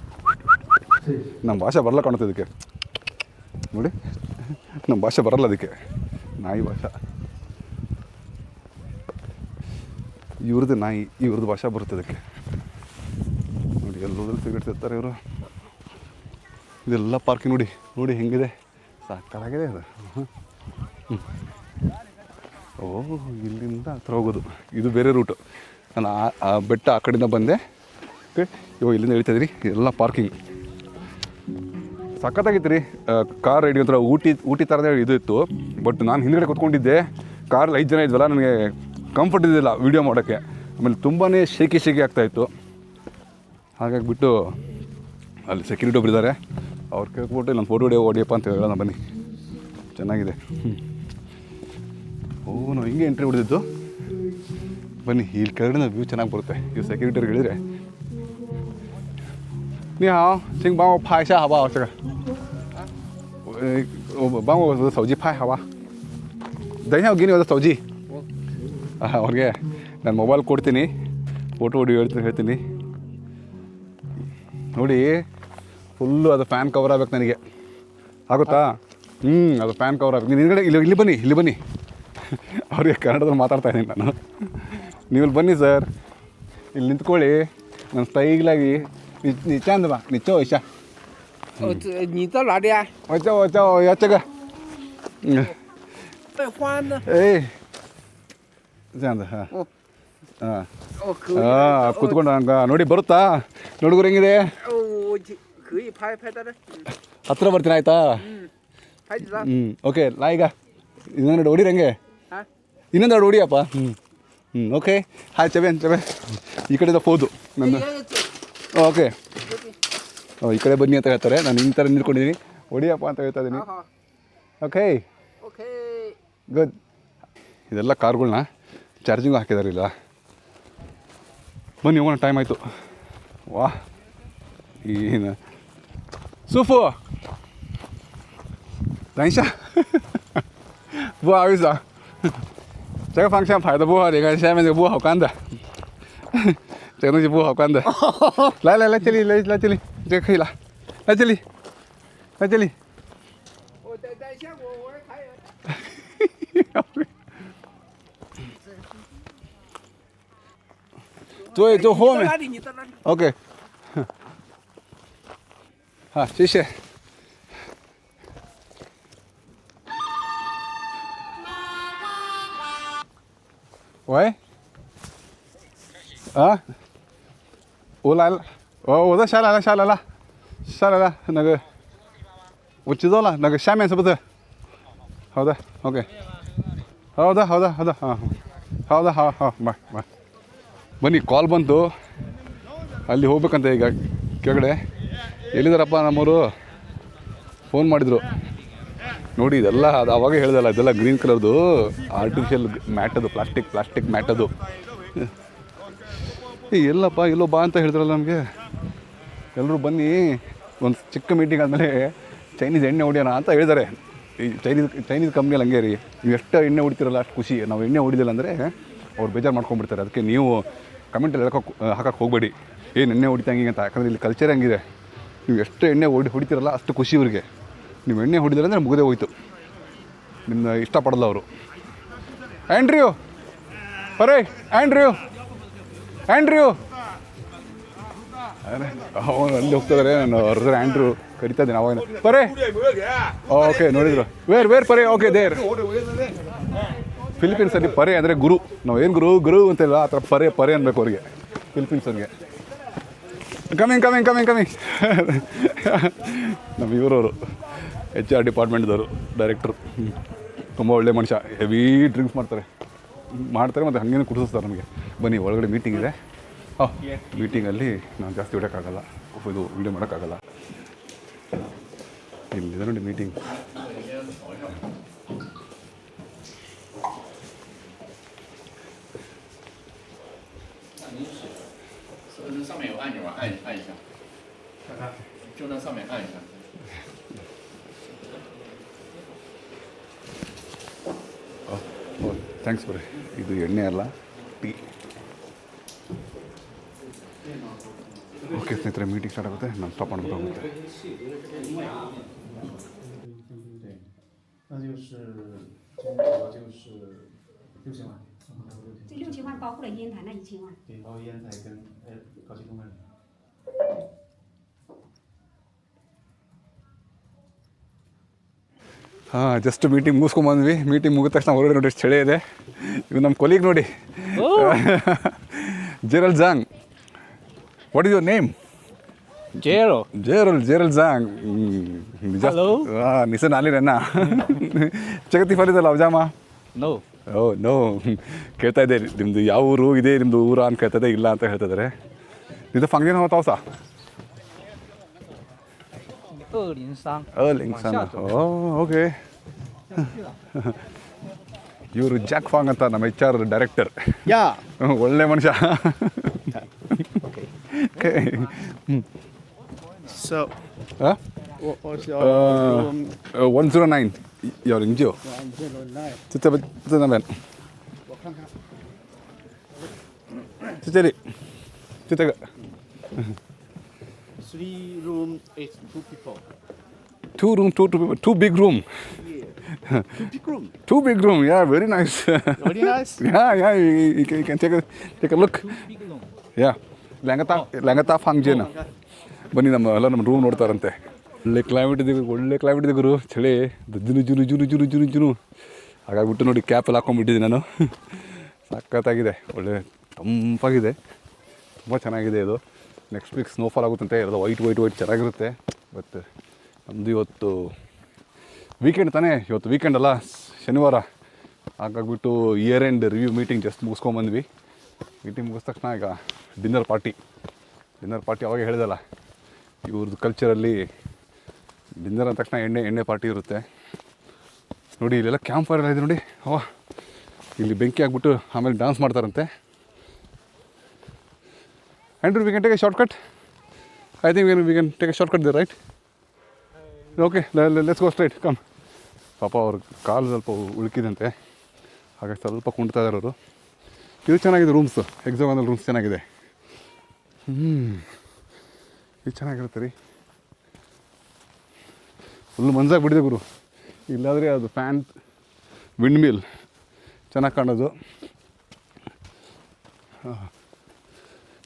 ನಮ್ಮ ಭಾಷೆ ಬರಲ್ಲ ಕಾಣುತ್ತೆ ಇದಕ್ಕೆ ನೋಡಿ, ನಮ್ಮ ಭಾಷೆ ಬರಲ್ಲ ಅದಕ್ಕೆ, ನಾಯಿ ಭಾಷೆ. ಇವ್ರದ್ದು ನಾಯಿ, ಇವ್ರದ್ದು ಭಾಷೆ ಬರುತ್ತೆ ಅದಕ್ಕೆ ನೋಡಿ. ಎಲ್ಲೋದ್ರಲ್ಲಿ ಸಿಗರೇಟ್ ತಿರ್ತಾರೆ ಇವರು. ಇದೆಲ್ಲ ಪಾರ್ಕಿಂಗ್ ನೋಡಿ ಹೆಂಗಿದೆ, ಸಾಕಾಗಿದೆ ಅದು. ಓಹ್, ಇಲ್ಲಿಂದ ಹತ್ರ ಹೋಗೋದು, ಇದು ಬೇರೆ ರೂಟು. ನಾನು ಆ ಬೆಟ್ಟ ಆ ಕಡೆಯಿಂದ ಬಂದೆ. ಓಕೆ, ಇಲ್ಲಿಂದ ಹೇಳ್ತಾಯಿದ್ರಿ, ಎಲ್ಲ ಪಾರ್ಕಿಂಗ್ ಸಖತ್ತಾಗಿತ್ತು ರೀ. ಕಾರ್ ರೈಡ್ ಒಂಥರ ಊಟಿ ಥರದೇ ಇದು ಇತ್ತು. ಬಟ್ ನಾನು ಹಿಂದ್ಗಡೆ ಕೂತ್ಕೊಂಡಿದ್ದೆ, ಕಾರಲ್ಲಿ 5 ಜನ ಇದ್ವಲ್ಲ, ನನಗೆ ಕಂಫರ್ಟ್ ಇದ್ದಿಲ್ಲ ವೀಡಿಯೋ ಮಾಡೋಕ್ಕೆ. ಆಮೇಲೆ ತುಂಬಾ ಶೇಕಿ ಆಗ್ತಾಯಿತ್ತು. ಹಾಗಾಗಿಬಿಟ್ಟು ಅಲ್ಲಿ ಸೆಕ್ಯೂರಿಟಿ ಒಬ್ರು ಇದ್ದಾರೆ, ಅವ್ರು ಕೇಳ್ಬಿಟ್ಟು ನಾನು ಫೋಟೋ ಹೊಡಿಯಪ್ಪ ಅಂತ ಹೇಳೋಣ ಬನ್ನಿ. ಚೆನ್ನಾಗಿದೆ. ಓ ನಾವು ಹಿಂಗೆ ಎಂಟ್ರಿ ಹೊಡೆದಿದ್ದು. ಬನ್ನಿ, ಇಲ್ಲಿ ಕೆಳಗಡೆ ವ್ಯೂ ಚೆನ್ನಾಗಿ ಬರುತ್ತೆ. ಇವು ಸೆಕ್ಯೂರಿಟಿಯವ್ರಿಗೆ ಹೇಳಿದರೆ, ನೀ ಹಾಂ ಸಿಂಗ್ ಬಾಂಗ್ ಪಾಯಸ ಹವಾ ಅವಶ್ಯಕ ಬಾಂಗ್ ಸೌಜಿ ಪಾಯ್ ಹವಾ ದಹಿ ಹೋಗಿನಿ ಅದು ಸೌಜಿ. ಅವ್ರಿಗೆ ನಾನು ಮೊಬೈಲ್ ಕೊಡ್ತೀನಿ, ಫೋಟೋ ಹೊಡಿ ಹೇಳ್ತೀನಿ. ನೋಡಿ, ಫುಲ್ಲು ಅದು ಫ್ಯಾನ್ ಕವರ್ ಆಗ್ಬೇಕು ನನಗೆ, ಆಗುತ್ತಾ? ಅದು ಫ್ಯಾನ್ ಕವರ್ ಆಗ್ಬೇಕು. ನೀವು ಹಿಂದ್ಗಡೆ ಇಲ್ಲಿ ಬನ್ನಿ ಅವ್ರಿಗೆ ಕನ್ನಡದಲ್ಲಿ ಮಾತಾಡ್ತಾ ಇದ್ದೀನಿ ನಾನು. ನೀವು ಇಲ್ಲಿ ಬನ್ನಿ ಸರ್, ಇಲ್ಲಿ ನಿಂತ್ಕೊಳ್ಳಿ, ನಾನು ಸ್ಟೈಲಾಗಿ你站着吧，你照一下。你到哪里啊？我要这个。被换的。哎，这样子哈。可以。ಕೂತ್ಕೊಂಡು ಹಂಗೆ ನೋಡಿ ಬರುತ್ತಾ? ನೋಡಿದ್ರೆ ಹೆಂಗಿದೆ?可以拍到的。ಹತ್ರ ಬರ್ತೀನಿ ಆಯ್ತಾ?拍几张？ಓಕೆ, ನಾ ಈಗ ಇನ್ನೊಂದು ಹೊಡಿರಿ ಹಂಗೆ. ಇನ್ನೊಂದು ಹೊಡಿಯಪ್ಪ. ಓಕೆ, ಹಾಯ್ ಚೆವೆನ್ ಈ ಕಡೆಯಿಂದ ಹೋದು ನನ್ನ. ಓಕೆ, ಈ ಕಡೆ ಬನ್ನಿ ಅಂತ ಹೇಳ್ತಾರೆ, ನಾನು ಈ ಥರ ನಿಂತ್ಕೊಂಡಿದ್ದೀನಿ, ಹೊಡಿಯಪ್ಪ ಅಂತ ಹೇಳ್ತಾ ಇದ್ದೀನಿ. Okay good. ಇದೆಲ್ಲ ಕಾರ್ಗಳ್ನ ಚಾರ್ಜಿಂಗು ಹಾಕಿದಾರೆ ಇಲ್ಲ. ಬನ್ನಿ ಹೋಗೋಣ, ಟೈಮ್ ಆಯಿತು. ವಾ ಏನು ಸೂಫು ದಂಶ不好意思啊，这个方向拍的不好，你看下面这个不好看的。这个东西不好看的。来这里，来这里，这个可以了。来这里。我等一下，我来拍人。坐后面。你到哪里？ OK。好，谢谢。喂。啊。我来了，我都下来了，那个我知道了，那个下面是不是？好的 ，OK， 好的，啊，好，ಬಾಯ್ ಬನ್ನಿ. ಕಾಲ್ ಬಂತು, ಅಲ್ಲಿ ಹೋಗ್ಬೇಕಂತ ಈಗ ಕೆಳಗಡೆ. ಎಲ್ಲಿದ್ದಾರಪ್ಪ ನಮ್ಮವರು? ಫೋನ್ ಮಾಡಿದರು ನೋಡಿ. ಇದೆಲ್ಲ ಅದು ಅವಾಗ ಹೇಳ್ದಲ್ಲ, ಇದೆಲ್ಲ ಗ್ರೀನ್ ಕಲರ್ದು ಆರ್ಟಿಫಿಷಿಯಲ್ ಮ್ಯಾಟ್ ಅದು, ಪ್ಲಾಸ್ಟಿಕ್ ಮ್ಯಾಟ್ ಅದು. ಎಲ್ಲಪ್ಪ ಎಲ್ಲೋ ಬಾ ಅಂತ ಹೇಳಿದ್ರಲ್ಲ ನಮಗೆ. ಎಲ್ಲರೂ ಬನ್ನಿ, ಒಂದು ಚಿಕ್ಕ ಮೀಟಿಂಗ್ ಆದಮೇಲೆ ಚೈನೀಸ್ ಎಣ್ಣೆ ಹೊಡಿಯೋಣ ಅಂತ ಹೇಳಿದ್ದಾರೆ. ಈ ಚೈನೀಸ್ ಕಂಪ್ನಿಯಲ್ಲಿ ಹಂಗೆ ರೀ, ನೀವು ಎಷ್ಟು ಎಣ್ಣೆ ಹೊಡಿತೀರಲ್ಲ ಅಷ್ಟು ಖುಷಿ. ನಾವು ಎಣ್ಣೆ ಹೊಡಿದಿಲ್ಲ ಅಂದರೆ ಅವ್ರು ಬೇಜಾರು ಮಾಡ್ಕೊಂಡ್ಬಿಡ್ತಾರೆ. ಅದಕ್ಕೆ ನೀವು ಕಮೆಂಟಲ್ಲಿ ಹಾಕಕ್ಕೆ ಹೋಗಬೇಡಿ, ಏನು ಎಣ್ಣೆ ಹೊಡಿತಂಗೆ ಅಂತ. ಯಾಕಂದರೆ ಇಲ್ಲಿ ಕಲ್ಚರ್ ಹಂಗಿದೆ, ನೀವು ಎಷ್ಟು ಎಣ್ಣೆ ಹೊಡಿತೀರಲ್ಲ ಅಷ್ಟು ಖುಷಿ ಇವ್ರಿಗೆ. ನೀವು ಎಣ್ಣೆ ಹೊಡಿದಿಲ್ಲ ಅಂದರೆ ಮುಗಿದೇ ಹೋಯ್ತು, ನಿಮ್ಮನ್ನ ಇಷ್ಟಪಡಲ್ಲ ಅವರು. ಆ್ಯಂಡ್ರಿಯು ಪರೇ, ಆ್ಯಂಡ್ರಿಯು ಅವನು ಅಲ್ಲಿ ಹೋಗ್ತಿದ್ದಾರೆ. ನಾನು ಅವ್ರ ಆ್ಯಂಡ್ರು ಕರಿತಾ ಇದ್ದೀನಿ ಅವಾಗ. ಪರೇ ಓಕೆ, ನೋಡಿದ್ರು ವೇರ್ ಪರೇ. ಓಕೆ, ದೇರ್ ಫಿಲಿಪೀನ್ಸಲ್ಲಿ ಪರೇ ಅಂದರೆ ಗುರು. ನಾವು ಏನು ಗುರು ಅಂತಿಲ್ಲ, ಆ ಥರ ಪರೇ ಅನ್ಬೇಕು ಅವ್ರಿಗೆ, ಫಿಲಿಪೀನ್ಸ್ ಅವ್ರಿಗೆ. ಕಮಿಂಗ್ ಕಮಿಂಗ್ ಕಮಿಂಗ್ ಕಮಿಂಗ್ ನಮ್ಮ ಇವರವರು HR ಡಿಪಾರ್ಟ್ಮೆಂಟ್ದವರು ಡೈರೆಕ್ಟ್ರು. ತುಂಬ ಒಳ್ಳೆ ಮನುಷ್ಯ, ಹೆವಿ ಡ್ರಿಂಕ್ಸ್ ಮಾಡ್ತಾರೆ ಮತ್ತು ಹಾಗೇನೆ ಕುಡಿಸ್ತಾರೆ ನಮಗೆ. ಬನ್ನಿ ಒಳಗಡೆ ಮೀಟಿಂಗ್ ಇದೆ. ಮೀಟಿಂಗಲ್ಲಿ ನಾನು ಜಾಸ್ತಿ ಹೊಡೋಕ್ಕಾಗಲ್ಲ, ಇದು ವೀಡಿಯೋ ಮಾಡೋಕ್ಕಾಗಲ್ಲ. ಇಲ್ಲಿದೆ ನೋಡಿ ಮೀಟಿಂಗ್.上面有按钮啊，按一下，就那上面按一下。ಥ್ಯಾಂಕ್ಸ್ ಬರ್ರಿ. ಇದು ಎಣ್ಣೆ ಅಲ್ಲ, ಟೀ. ಓಕೆ ಸ್ನೇಹಿತರೆ, ಮೀಟಿಂಗ್ ಸ್ಟಾರ್ಟ್ ಆಗುತ್ತೆ. ನಾನು ಸ್ಟಾಪ್ ಮಾಡ್ಬಿಟ್ಟು ಹೋಗುತ್ತೆ. 那就是中国就是6000万，这6000万包括了烟台那1000万。对，包括烟台跟高级动漫。ಹಾಂ, ಜಸ್ಟ್ ಮೀಟಿಂಗ್ ಮುಗಿಸ್ಕೊಂಬಂದ್ವಿ. ಮೀಟಿಂಗ್ ಮುಗಿದ ತಕ್ಷಣ ಹೊರಗಡೆ ನೋಡಿ ಎಷ್ಟು ಚಳಿ ಇದೆ. ಇವು ನಮ್ಮ ಕೊಲೀಗ್ ನೋಡಿ, Gerald Zhang. What is your name? Gerald Zhang. Hello. Nisan Ali Rana. Chakati Farida Lavjama. No. Oh, no. ಕೇಳ್ತಾ ಇದೆ, ನಿಮ್ಮದು ಯಾವ ಊರು ಇದೆ, ನಿಮ್ಮದು ಊರ ಅಂತ ಕೇಳ್ತದೆ. ಇಲ್ಲ ಅಂತ ಹೇಳ್ತಿದ್ದಾರೆ. ನಿಮ್ಮದು ಫಂಕ್ಷನ್ ಹೋಗ್ತಾ ಸಾ? 203. ಓಕೆ. ಇವರು ಜಾಕ್ ಫಾಂಗ್ ಅಂತ ನಮ್ಮ HR ಡೈರೆಕ್ಟರ್. ಒಳ್ಳೆ ಮನುಷ್ಯ. So, what's your 109. Your NGO. 109. 这边。我看看。在这里，就这个。 3 room, 2 people. 2 room, 2 people, 2 big room. Yeah. 2 big room. 2 big room, yeah, very nice. Very nice. yeah, you can take a look. 2 big room. Yeah, Langata function. ಬನ್ನಿ ನಮ್ಮ room ನೋಡ್ತಾರಂತೆ. ಒಳ್ಳೆ climate ಇದೆ ಗುರು. ಚಳಿ ಜುನು ಹಾಗಾಗ್ಬಿಟ್ಟು ನೋಡಿ, ಕ್ಯಾಪಲ್ಲಿ ಹಾಕೊಂಡ್ಬಿಟ್ಟಿದ್ದೀನಿ ನಾನು. ಸಖತ್ತಾಗಿದೆ, ಒಳ್ಳೆ ತಂಪಾಗಿದೆ, ತುಂಬ ಚೆನ್ನಾಗಿದೆ. ಇದು ನೆಕ್ಸ್ಟ್ ವೀಕ್ ಸ್ನೋಫಾಲ್ ಆಗುತ್ತಂತೆ. ಎಲ್ಲ ವೈಟ್ ಚೆನ್ನಾಗಿರುತ್ತೆ. ಬಟ್ ನಮ್ಮದು ಇವತ್ತು ವೀಕೆಂಡ್ ತಾನೇ, ಇವತ್ತು ವೀಕೆಂಡ್ ಅಲ್ಲ, ಶನಿವಾರ. ಹಾಗಾಗ್ಬಿಟ್ಟು year end review meeting just ಮುಗಿಸ್ಕೊಂಬಂದ್ವಿ. ಮೀಟಿಂಗ್ ಮುಗಿದ ತಕ್ಷಣ ಈಗ ಡಿನ್ನರ್ ಪಾರ್ಟಿ ಅವಾಗ ಹೇಳಿದಲ್ಲ, ಇವ್ರದ್ದು ಕಲ್ಚರಲ್ಲಿ ಡಿನ್ನರ್ ಅಂದ ತಕ್ಷಣ ಎಣ್ಣೆ ಪಾರ್ಟಿ ಇರುತ್ತೆ ನೋಡಿ. ಇಲ್ಲೆಲ್ಲ ಕ್ಯಾಂಪ್ ಫೈರ್ ಎಲ್ಲ ಇದೆ ನೋಡಿ. ಇಲ್ಲಿ ಬೆಂಕಿ ಹಾಕ್ಬಿಟ್ಟು ಆಮೇಲೆ ಡ್ಯಾನ್ಸ್ ಮಾಡ್ತಾರಂತೆ. And we can take A short cut. I think we can take A short cut they, right? Okay, let's go straight, come. ಪಾಪ ಅವ್ರ ಕಾಲು ಸ್ವಲ್ಪ ಉಳುಕಿದಂತೆ, ಹಾಗಾಗಿ ಸ್ವಲ್ಪ ಕುಂಡ್ತಾ ಇದ್ದಾರೆ ಅವರು. ಇದು ಚೆನ್ನಾಗಿದೆ ರೂಮ್ಸು, ಎಕ್ಸಾಮಲ್ ರೂಮ್ಸ್ ಚೆನ್ನಾಗಿದೆ. ಇದು ಚೆನ್ನಾಗಿರುತ್ತೆ ರೀ. ಫುಲ್ ಮಂಜಾಗಿಬಿಟ್ಟಿದೆ ಗುರು. ಇಲ್ಲಾದರೆ ಅದು ಫ್ಯಾನ್ ವಿಂಡ್ ಮಿಲ್ ಚೆನ್ನಾಗಿ ಕಾಣೋದು.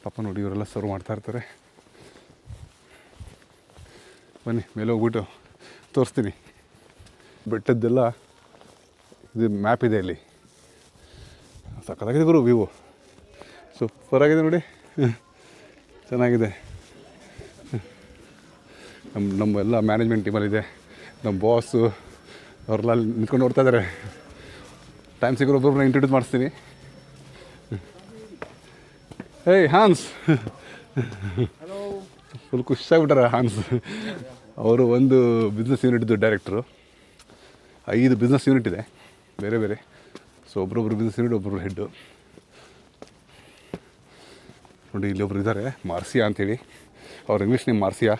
ಪಾಪ ನೋಡಿ, ಇವರೆಲ್ಲ ಸರ್ವ್ ಮಾಡ್ತಾಯಿರ್ತಾರೆ. ಬನ್ನಿ ಮೇಲೆ ಹೋಗ್ಬಿಟ್ಟು ತೋರಿಸ್ತೀನಿ. ಬೆಟ್ಟದ್ದೆಲ್ಲ ಇದು ಮ್ಯಾಪ್ ಇದೆ ಇಲ್ಲಿ. ಸಕ್ಕತ್ತಾಗಿದೆ ಗುರು, ವ್ಯೂ ಸೂಪರಾಗಿದೆ ನೋಡಿ, ಚೆನ್ನಾಗಿದೆ. ನಮ್ಮೆಲ್ಲ ಮ್ಯಾನೇಜ್ಮೆಂಟ್ ಟೀಮಲ್ಲಿದೆ. ನಮ್ಮ ಬಾಸು ಅವ್ರೆಲ್ಲ ನಿಂತ್ಕೊಂಡು ನೋಡ್ತಾ ಇದ್ದಾರೆ. ಟೈಮ್ ಸಿಗೋರು ಒಬ್ಬೊಬ್ಬರನ್ನ ಇಂಟ್ರೊಡ್ಯೂಸ್ ಮಾಡಿಸ್ತೀನಿ. ಏಯ್ ಹಾನ್ಸ್, ಫುಲ್ ಖುಷಿಯಾಗ್ಬಿಟ್ಟಾರೆ ಹಾನ್ಸ್. ಅವರು ಒಂದು ಬಿಸ್ನೆಸ್ ಯೂನಿಟ್ದು ಡೈರೆಕ್ಟ್ರು. 5 ಬಿಸ್ನೆಸ್ ಯೂನಿಟ್ ಇದೆ ಬೇರೆ. ಸೊ ಒಬ್ಬರೊಬ್ರು ಬಿಸ್ನೆಸ್ ಯೂನಿಟ್, ಒಬ್ಬರು ಹೆಡ್ಡು ನೋಡಿ. ಇಲ್ಲಿ ಒಬ್ರು ಇದ್ದಾರೆ, ಮಾರ್ಸಿಯಾ ಅಂಥೇಳಿ. ಅವ್ರ ಇಂಗ್ಲೀಷ್ ನೇಮ್ ಮಾರ್ಸಿಯಾ.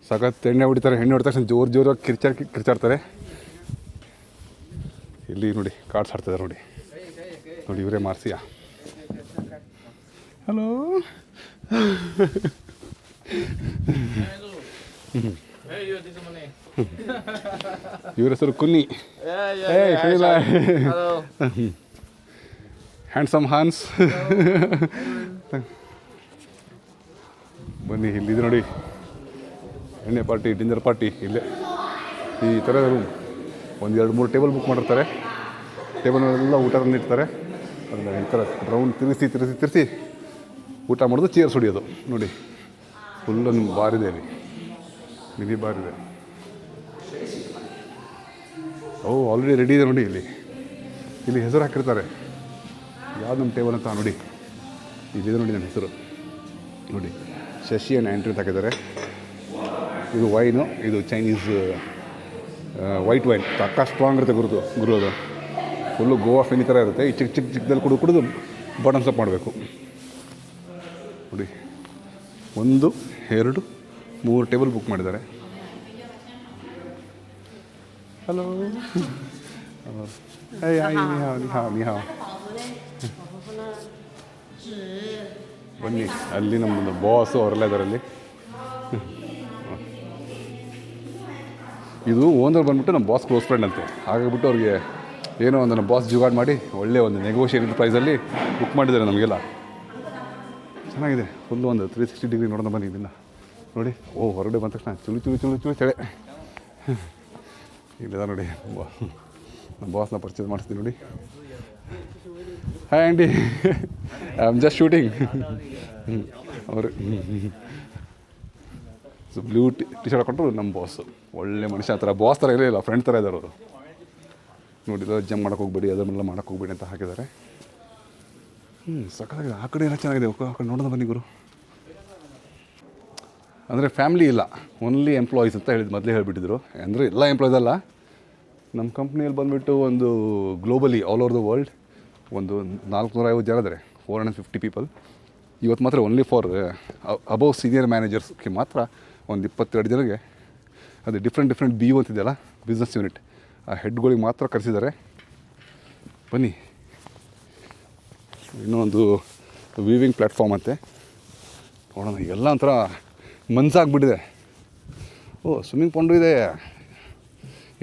ಸಖತ್ ಎಣ್ಣೆ ಹೊಡಿತಾರೆ. ಎಣ್ಣೆ ಹೊಡಿದ ತಕ್ಷಣ ಜೋರಾಗಿ ಕಿರ್ಚಾಡ್ತಾರೆ. ಇಲ್ಲಿ ನೋಡಿ ಕಾರ್ಡ್ಸ್ ಆಡ್ತಿದ್ದಾರೆ ನೋಡಿ. ಇವರೇ ಮಾರ್ಸಿಯಾ. ಹಲೋ. ಇವ್ರ ಹೆಸರು ಕುನ್ನಿ. Handsome horns. ಬನ್ನಿ, ಇಲ್ಲಿದೆ ನೋಡಿ ಎಣ್ಣೆ ಪಾರ್ಟಿ, ಡಿನ್ನರ್ ಪಾರ್ಟಿ. ಇಲ್ಲೇ ಈ ಥರ ರೂಮ್. 1-2-3 ಟೇಬಲ್ ಬುಕ್ ಮಾಡಿರ್ತಾರೆ. ಟೇಬಲ್ನೆಲ್ಲ ಊಟ ತಂದಿರ್ತಾರೆ. ಅದನ್ನ ಈ ಥರ ರೌಂಡ್ ತಿರ್ಸಿ ಊಟ ಮಾಡೋದು, ಚೇರ್ಸ್ ಹೊಡಿಯೋದು ನೋಡಿ. ಫುಲ್ಲೊಂದು ಬಾರ್ ಇದೆ ಅಲ್ಲಿ, ಮಿನಿ ಬಾರ್ ಇದೆ. ಓ ಆಲ್ರೆಡಿ ರೆಡಿ ಇದೆ ನೋಡಿ. ಇಲ್ಲಿ ಹೆಸರು ಹಾಕಿರ್ತಾರೆ, ಯಾವ್ದು ನಮ್ಮ ಟೇಬಲ್ ಅಂತ ನೋಡಿ. ಇಲ್ಲಿದೆ ನೋಡಿ ನನ್ನ ಹೆಸರು ನೋಡಿ, ಶಶಿ ಆ್ಯಂಡ್ ಆ್ಯಂಟ್ರಿ ಅಂತ ಹಾಕಿದ್ದಾರೆ. ಇದು ವೈನು, ಇದು ಚೈನೀಸ್ ವೈಟ್ ವೈನ್. ಅಕ್ಕ ಸ್ಟ್ರಾಂಗ್ ಇರುತ್ತೆ ಗುರು ಅದು. ಫುಲ್ಲು ಗೋವಾ ಫಿನಿ ಥರ ಇರುತ್ತೆ. ಈ ಚಿಕ್ಕದಲ್ಲಿ ಕುಡಿದು ಬಾಟಮ್ಸ್ ಅಪ್ ಮಾಡಬೇಕು ನೋಡಿ. 1 2 3 ಟೇಬಲ್ ಬುಕ್ ಮಾಡಿದ್ದಾರೆ. ಹಲೋ ನೀ ಹಾವ್ ಬನ್ನಿ. ಅಲ್ಲಿ ನಮ್ಮದು ಬಾಸು ಅವರೆಲ್ಲ ಇದ್ದಾರೆ ಅಲ್ಲಿ. ಇದು ಓನರ್ ಬಂದುಬಿಟ್ಟು ನಮ್ಮ ಬಾಸ್ ಕ್ಲೋಸ್ ಫ್ರೆಂಡ್ ಅಂತೆ. ಹಾಗಾಗಿಬಿಟ್ಟು ಅವ್ರಿಗೆ ಏನೋ ಒಂದು ನಮ್ಮ ಬಾಸ್ ಜುಗಾಡ್ ಮಾಡಿ ಒಳ್ಳೆ ಒಂದು ನೆಗೋಷಿಯೇಟೆಡ್ ಪ್ರೈಸಲ್ಲಿ ಬುಕ್ ಮಾಡಿದ್ದಾರೆ ನಮಗೆಲ್ಲ. ಚೆನ್ನಾಗಿದೆ. ಫುಲ್ಲು ಒಂದು 360 ಡಿಗ್ರಿ ನೋಡೋಣ ಬನ್ನಿ ಇದನ್ನು ನೋಡಿ. ಓ ಹೊರಗಡೆ ಬಂದ ತಕ್ಷಣ ಚುಳು ತೆಳೆ ಇಲ್ಲಿದೆ ನೋಡಿ. ನಮ್ಮ ಬಾಸ್ನ ಪರ್ಚೇಸ್ ಮಾಡಿಸ್ತೀನಿ ನೋಡಿ. Hi aunty, I am just shooting. ಅವರು ಸೊ ಬ್ಲೂ ಟಿ ಶರ್ಟ್ ಹಾಕೊಂಡ್ರು ನಮ್ಮ ಬಾಸು. ಒಳ್ಳೆ ಮನುಷ್ಯ ಥರ, ಬಾಸ್ ಥರ ಇರಲಿಲ್ಲ, ಫ್ರೆಂಡ್ ಥರ ಇದ್ದಾರೆ ಅವರು ನೋಡಿ. ಜಂಪ್ ಮಾಡೋಕೆ ಹೋಗ್ಬೇಡಿ, ಅದನ್ನೆಲ್ಲ ಮಾಡೋಕೆ ಹೋಗ್ಬೇಡಿ ಅಂತ ಹಾಕಿದ್ದಾರೆ. ಸಕ್ಕತ್ತಾಗಿದೆ. ಆ ಕಡೆ ಎಲ್ಲ ಚೆನ್ನಾಗಿದೆ. ಆ ಕಡೆ ನೋಡೋಣ ಬನ್ನಿ ಗುರು. ಅಂದರೆ ಫ್ಯಾಮಿಲಿ ಇಲ್ಲ, ಓನ್ಲಿ ಎಂಪ್ಲಾಯೀಸ್ ಅಂತ ಮೊದಲೇ ಹೇಳಿಬಿಟ್ಟಿದ್ರು. ಅಂದರೆ ಎಲ್ಲ ಎಂಪ್ಲಾಯೀಸ್ ಅಲ್ಲ, ನಮ್ಮ ಕಂಪ್ನಿಯಲ್ಲಿ ಬಂದುಬಿಟ್ಟು ಒಂದು globally all over the world ಒಂದು 450 ಜನ ಇದ್ದಾರೆ, 450 ಪೀಪಲ್. ಇವತ್ತು ಮಾತ್ರ ಓನ್ಲಿ ಫಾರ್ ಅಬೌವ್ ಸೀನಿಯರ್ ಮ್ಯಾನೇಜರ್ಸ್ಗೆ ಮಾತ್ರ ಒಂದು 22 ಜನಕ್ಕೆ, ಅದು ಡಿಫ್ರೆಂಟ್ BU ಅಂತಿದೆಯಲ್ಲ, ಬಿಸ್ನೆಸ್ ಯೂನಿಟ್, ಆ ಹೆಡ್ಗಳಿಗೆ ಮಾತ್ರ ಕರೆಸಿದ್ದಾರೆ. ಬನ್ನಿ. ಇನ್ನೊಂದು ವೀವಿಂಗ್ ಪ್ಲ್ಯಾಟ್ಫಾರ್ಮ್ ಅಂತೆ, ನೋಡೋಣ. ಎಲ್ಲ ಒಂಥರ ಮನ್ಸಾಗ್ಬಿಟ್ಟಿದೆ. ಓ ಸ್ವಿಮ್ಮಿಂಗ್ ಪಾಂಡು ಇದೆ.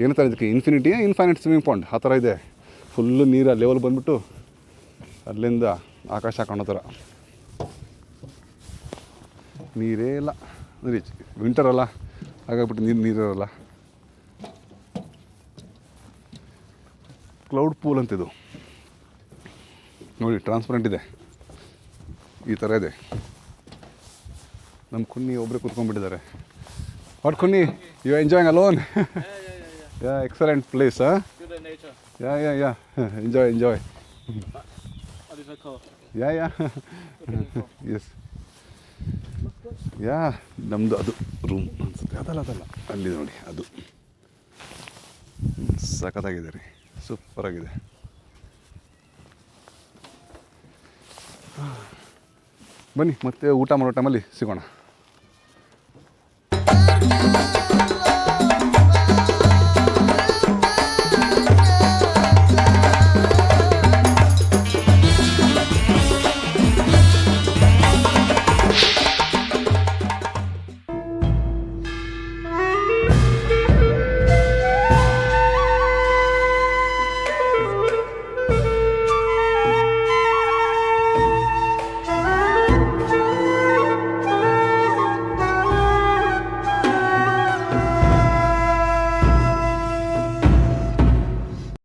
ಏನಂತಾರೆ ಇದಕ್ಕೆ, ಇನ್ಫೈನೈಟ್ ಸ್ವಿಮ್ಮಿಂಗ್ ಪಾಂಡ್ ಆ ಥರ ಇದೆ. ಫುಲ್ಲು ನೀರು ಲೆವೆಲ್ ಬಂದುಬಿಟ್ಟು ಅಲ್ಲಿಂದ ಆಕಾಶ ಕಾಣೋ ಥರ. ನೀರೇ ಇಲ್ಲ ನೋಡಿ, ವಿಂಟರ್ ಅಲ್ಲ, ಹಾಗಾಗ್ಬಿಟ್ಟು ನೀರಿರಲ್ಲ. ಕ್ಲೌಡ್ ಪೂಲ್ ಅಂತಿದು ನೋಡಿ, ಟ್ರಾನ್ಸ್ಪರೆಂಟ್ ಇದೆ, ಈ ಥರ ಇದೆ. ನಮ್ಮ ಕುನ್ನಿ ಒಬ್ಬರೇ ಕೂತ್ಕೊಂಡ್ಬಿಟ್ಟಿದ್ದಾರೆ. What Kunni, you are enjoying alone? Yeah excellent place. Yeah enjoy. Yeah yes yeah ನಮ್ಮದು ಅದು ರೂಮ್ ಅನ್ಸುತ್ತೆ. ಅದಲ್ಲ ಅಲ್ಲಿದೆ ನೋಡಿ, ಅದು ಸಖತ್ತಾಗಿದೆ ರೀ, ಸೂಪರಾಗಿದೆ. ಬನ್ನಿ ಮತ್ತೆ ಊಟ ಮಾಡೋ ಟೈಮಲ್ಲಿ ಸಿಗೋಣ.